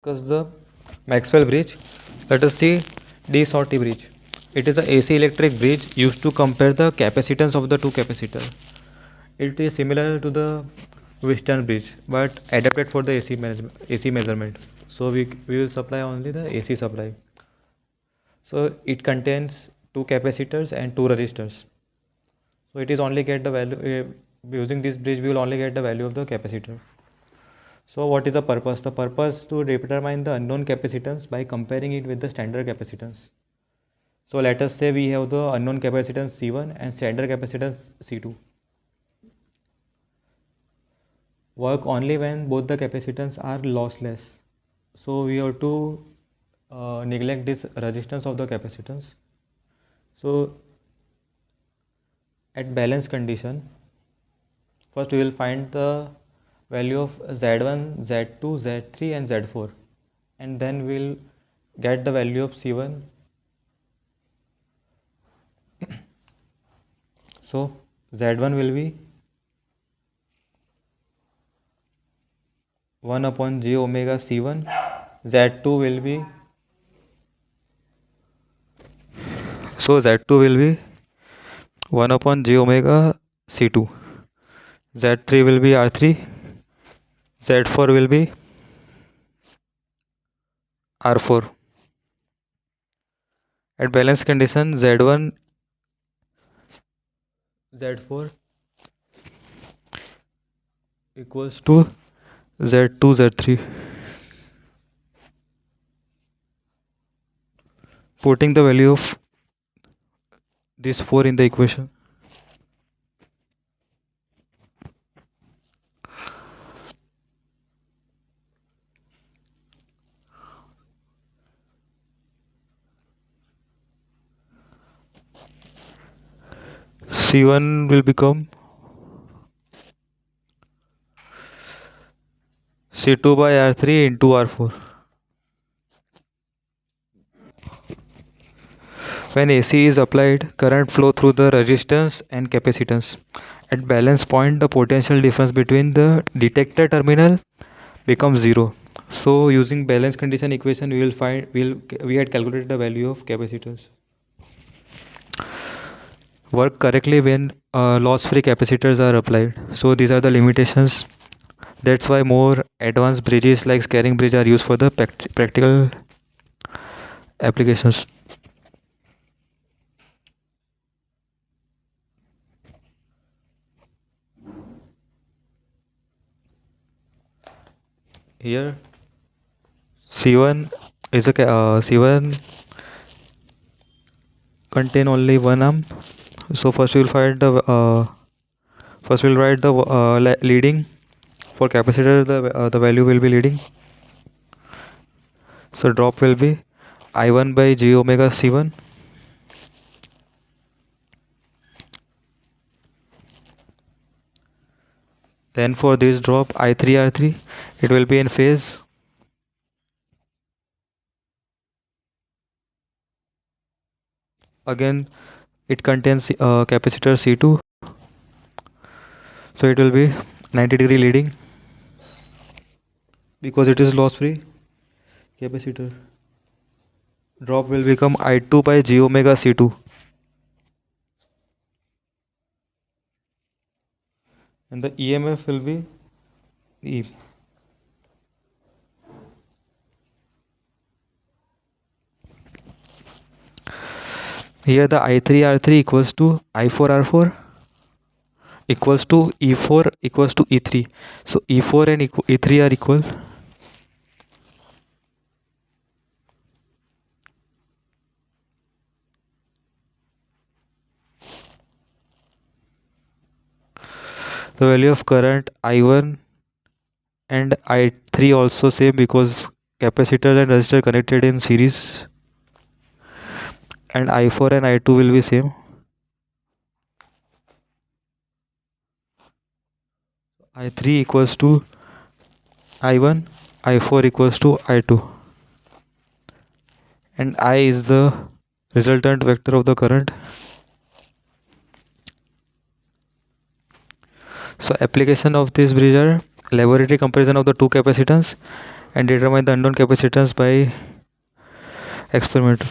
Because the Maxwell bridge, let us see the Sauty bridge. It is a AC electric bridge used to compare the capacitance of the two capacitors. It is similar to the Western bridge but adapted for the AC measurement. So we will supply only the AC supply. So it contains two capacitors and two resistors. So it is only get the value using this bridge we will only get the value of the capacitor. So what is the purpose? The purpose to determine the unknown capacitance by comparing it with the standard capacitance. So let us say we have the unknown capacitance C1 and standard capacitance C2. Work only when both the capacitance are lossless. So we have to neglect this resistance of the capacitance. So at balance condition, first we will find the value of Z1, Z2, Z3 and Z4, and then we'll get the value of C1. So Z1 will be 1 upon j omega C1, Z2 will be Z2 will be 1 upon j omega C2, Z3 will be R3, Z4 will be R4. At balance condition Z1 Z4 equals to Z2 Z3. Putting the value of this 4 in the equation, C1 will become C2 by R3 into R4. When AC is applied, current flow through the resistance and capacitance. At balance point, the potential difference between the detector terminal becomes zero. So using balance condition equation, we will find we had calculated the value of capacitors. Work correctly when loss-free capacitors are applied. So these are the limitations. That's why more advanced bridges like scaling bridge are used for the practical applications. Here C1 is a C1 contain only 1 amp. So first we'll find the first we'll write the leading for capacitor. The value will be leading. So drop will be I1 by j omega C1. Then for this drop I3 R3, it will be in phase. Again it contains capacitor C2, so it will be 90-degree leading because it is loss free capacitor. Drop will become I2 by j omega C2, and the EMF will be E. Here the I3 R3 equals to I4 R4 equals to E4 equals to E3. So E4 and E3 are equal. The value of current I1 and I3 also same because capacitors and resistor connected in series, and I4 and I2 will be same. I3 equals to I1, I4 equals to I2, and I is the resultant vector of the current. So application of this bridge are laboratory comparison of the two capacitance and determine the unknown capacitance by experiment.